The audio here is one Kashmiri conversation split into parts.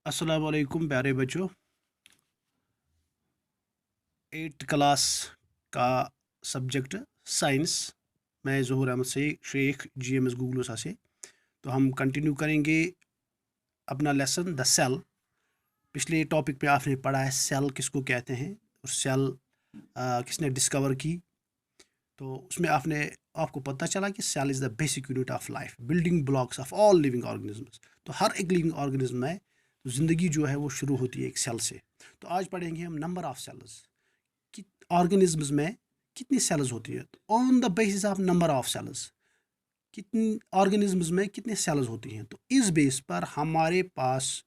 अस्सलाम वालेकुम प्यारे बच्चों। 8th क्लास का सब्जेक्ट साइंस। मैं ज़हूर अहमद से शेख GMS गूगलोसा से। तो हम कंटिन्यू करेंगे अपना लेसन द सेल। पिछले टॉपिक पे आपने पढ़ा है सेल किसको कहते हैं और सेल किसने डिस्कवर की। तो उसमें आपको पता चला कि cell is the basic unit of life, building blocks of all living organisms. तो हर एक लिविंग ऑर्गेनिज्म में ज़िंदगी जो है वो शुरू होती है एक सेल से। तो आज पढ़ेंगे हम नंबर ऑफ सेल्स कि ऑर्गेनिजम्स में कितनी सेल्स होती है। On the basis of number of cells कितनी ऑर्गेनिजम्स में कितने सेल्स होती हैं। तो इस बेस पर हमारे पास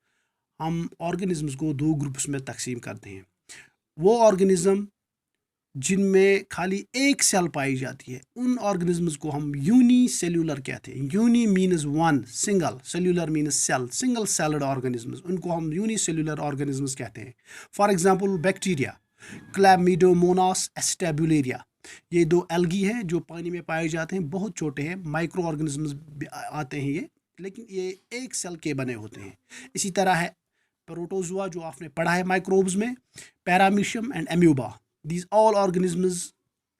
हम ऑर्गेनिजम्स को दो ग्रुप्स में तकसीम करते हैं। वो ऑर्गेनिज्म जिनमें खाली एक सेल पाई जाती है उन ऑर्गेनिजम्स को हम यूनिसेल्यूलर कहते हैं। Uni means one, single, cellular means cell, single celled organisms, उनको हम यूनिसेल्यूलर ऑर्गेनिजम्स कहते हैं। For example bacteria, Chlamydomonas Acetabularia, ये दो एल्गी हैं जो पानी में पाए जाते हैं, बहुत छोटे हैं, माइक्रो ऑर्गेनिजम्स आते हैं ये, लेकिन ये एक सेल के बने होते हैं। इसी तरह है प्रोटोजुआ जो आपने पढ़ा है माइक्रोब्स में, paramecium and amoeba, these all organisms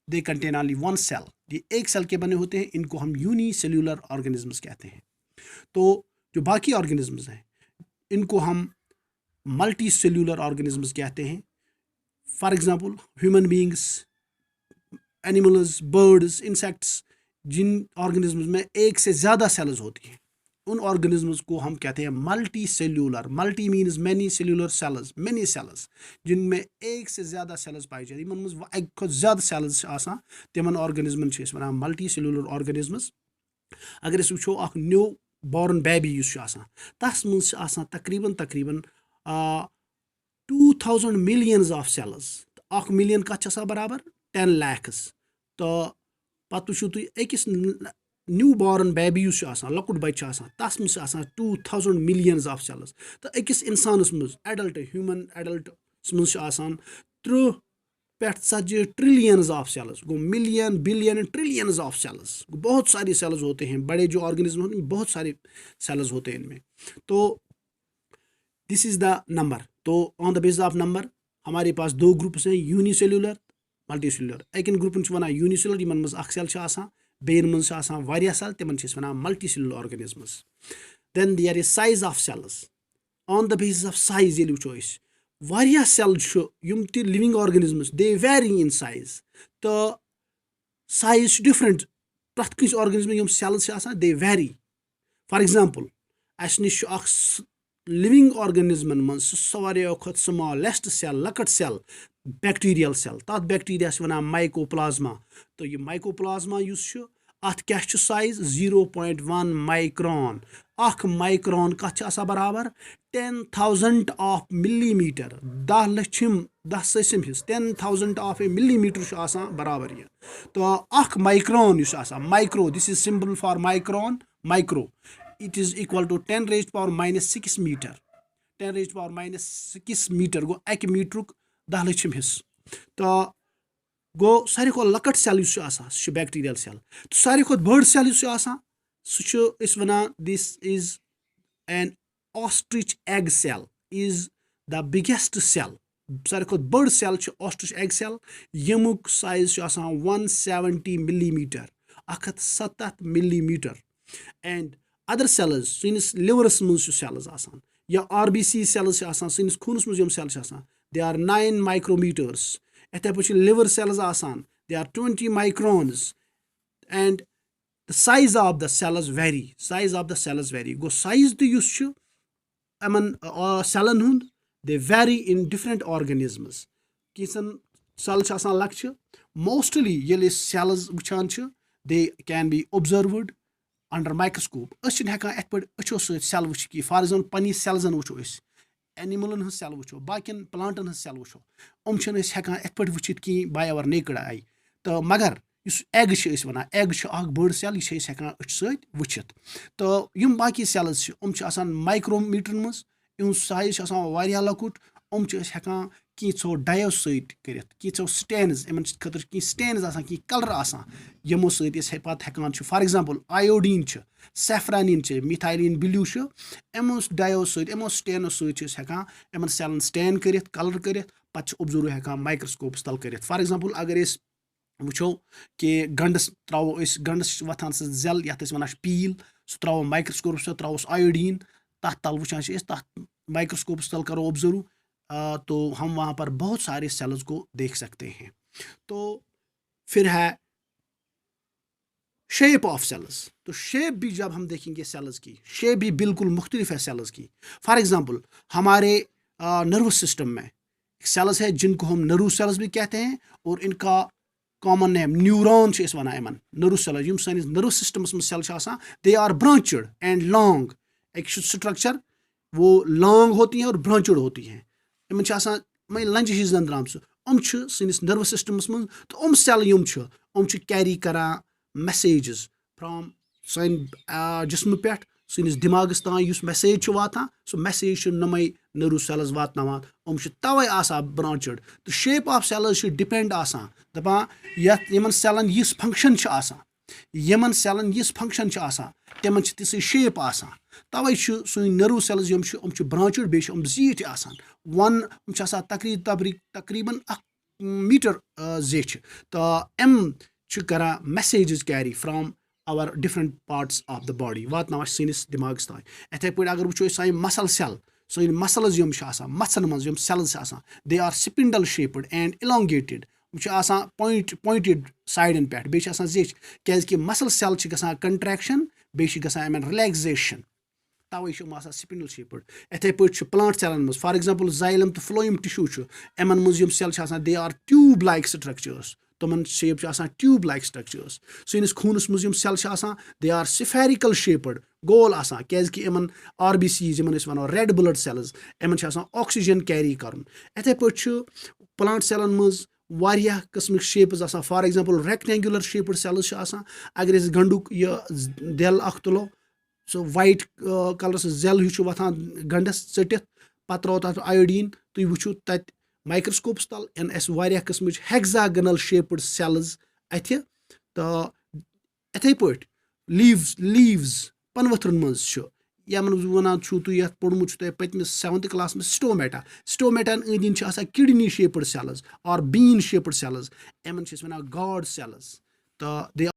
they contain only one cell, ये एक सेल के बने होते हैं, इनको हम यूनिसेल्यूलर ऑर्गेनिजम्स कहते हैं। तो जो बाकी ऑर्गेनिजम्स हैं इनको हम मल्टी सेल्यूलर ऑर्गेनिजम्स कहते हैं। For example human beings, animals, birds, insects, जिन ऑर्गेनिजम्स में एक से ज़्यादा सेल्स होती हैं उन ऑर्गेनिजम्स को हम कहते हैं multicellular. Multi means many, cellular cells, many cells, जिनमें एक से ज़्यादा सेल्स पाई जाती हैं, एक खुद ज़्यादा सेल्स आसान, तिमन ऑर्गेनिजमन वनान मल्टी सेल्यूलर ऑर्गेनिजम्स। अगर अस वो न्यू बॉर्न बेबी तस मं तकरीबन तकरीबन 2000 मिलियंस ऑफ सेल्स। तो 1 मिलियन कत बराबर 10 lakhs। तो पत वो तुम अकिस न्यू बॉर्न बेबी लकुट बच्चा तस मं 2000 मिलियंस ऑफ सेल्स। तो अकिस इंसानस मं एडल्ट, ह्यूमन एडल्ट मं 30 पे 40 ट्रिलियंस ऑफ सेल्स। गो million, billion, trillions of cells, बहुत सारी सेल्स होते हैं। बड़े जो ऑर्गेनिज्म होते हैं बहुत सारे सेल्स होते हैं इनमें। तो दिस इज द नंबर। तो on the basis of number हमारे पास दो ग्रुप्स हैं, यूनिसेल्यूलर, मल्टी सेल्यूलर। अकिन ग्रुपन वनान यूनिसेल्यूलर, यमन मं अख सेल बेन मं वारिया सेल, तिमन वनान multi cellular organisms. Then there is size of cells. On the basis of size ये वो वारिया सेल यम ति living organisms they vary in size. तो साइज डिफरेंट प्रथ कस ऑर्गेनिजम यम cells they vary. For example अस निश लिविंग ऑर्गेनिजमन मन सारे खुद स्मॉलेस्ट सेल, लकट सेल, बैक्टीरियल सेल, तथ बैक्टीरिया वनान माइकोप्लाज्मा। तो यह माइकोप्लाज्मा अत क्या साइज 0.1 माइक्रॉन। अख माइक्रॉन कत बराबर 10,000 ऑफ मिलीमीटर, 10 लछम 10 हिस्स 10,000 ऑफ ए मिलीमीटर बराबर यह। तो अख micron micro, this is symbol for micron, micro, it is equal to 10 raised power -6 metre. 10 raised power -6 metre गो 1 मीटर 10 लछम हिस्स। तो गो सारे खो लकट सेल बैक्टीरियल सेल। तो सारे खो बड़ सेल सह वनान this is an ostrich egg cell, is the biggest cell. सारे खो बड़ सेल ऑस्ट्रिच एग सेल, यमुक size 170 millimetre, 170 millimetre. And other cells सैनिस लिवरस मं सेल्स या RBC सेल्स सैनिस खूनस मं सेल्स दे आर 9 माइक्रोमीटर्स। इथे पे liver cells they are 20 microns. And the size of the cells vary, size of the cells vary. गो साइज तो यमन सेलन हुंद they vary in different organisms. किसन सेल लक्ष्य मोस्टली ये सेल्स वुचान they can be observed under microscope. हेकान अथ पे अच्छो सेल वो कि फॉर एग्जाम्पल पन्नी सेल्सन वो एनिमलन हज सेल वो, बाकिन प्लांटन हज सेल वो हेकान अथ पे वुचित कहीं बाय आवर नेकड आई। तो मगर एग वनान एग बड़ सेल, यह हेकान अच सत वुचित। तो यम बाकी सेल्स माइक्रोमीटर मज, इहद साइज वारिया लकुट, हेकान कैंचो डायो सहित करित कैंचो स्टेन्स इन खतर की स्टेन्स आसान की कलर आसान यमो सहित पत हेकान for example iodine safranin methylene blue यमो डायो सहित यमो स्टेनो सहित हेकान इन सेलन स्टेन करित कलर करित पत ऑब्जर्व हेकान माइक्रोस्कोपस तल करित फॉर एग्जांपल अगर वो कि गंडस त्रो गंडस वथान सह जल ये वन पील सह त्रो माइक्रोस्कोपस त्रोस आयोडीन तथ तल वुचान तथ माइक्रोस्कोपस तल करो ऑब्जर्व तो हम वहाँ पर बहुत सारे सेल्स को देख सकते हैं। तो फिर है शेप ऑफ सेल्स। तो शेप भी जब हम देखेंगे सेल्स की शेप भी बिल्कुल मुख्तलिफ है सेल्स की। फॉर एग्जांपल हमारे नर्वस सिस्टम में सेल्स है जिनको हम नर्व सेल्स भी कहते हैं और इनका कॉमन नेम न्यूरॉन वन इन नर्व सेल्स यम सानिस नर्व सिस्टमस में cell they are branched and long एक स्ट्रक्चर वो लॉन्ग होती हैं और ब्रांचड होती हैं इन लंज हिज द्राम सनिस नर्व सिस्टमस मं तो सेल यम कैरी करान मैसेजेस फ्राम सन जिस्म पे सनिस दिमागस तान मैसेज वातान सो मैसेज नमे नर्व सेल्स वातनावान तवे आसान ब्रांचड। तो शेप ऑफ सेल्स डिपेंड आसान दपान यमन सेलन यिस फंक्शन यमन सेलन यिस फंक्शन तिमन तिस शेप आसान तवे सन नर्व सेल्स यम ब्रांचड बे जीठ आसान वन तकरीबन 1 मीटर जीठ तो एम करा messages carry from our different parts of the body वातनावान सनिस दिमागस तान। इथे पे अगर वो सन मसल सेल सन मसल्स यम मसन मज यम cells they are spindle shaped and elongated pointed साइडन पे बे जीठ क्या मसल सेल कंट्रैक्शन बे रिलैक्सेशन तवे स्पिंडल शेप्ड। इथे पे प्लांट सेलन मज फॉर एग्जांपल जाइलम तो फ्लोएम टिश्यू इन मज cell they are tube like structures तमन शेप ट्यूब लाइक स्ट्रक्चर्स सनिस खूनस मज cell they are spherical shaped गोल क्या इन RBCs वन रेड ब्लड सेल्स इन ऑक्सीजन कैरी कर। इथे पे प्लांट सेलन मज वारिया किस्मिक shapes for example rectangular shaped cells अगर गंडुक दिल तुलो सो वाइट कलर जल हिू वथान गंडस चटित पत त्रो तथ आयोडीन तुम वो तत माइक्रोस्कोपस तल इन वारिया किस्म हेक्सागनल शेप्ड सेल्स अथ तो इथे पे लीव्स पनवथरन मज यमन वन तुम पोर्मुत पतमिस 7th क्लास में स्टोमेटा अंदीन किडनी शेप्ड सेल्स और बीन शेप्ड सेल्स इन वन गॉड सेल्स तो दे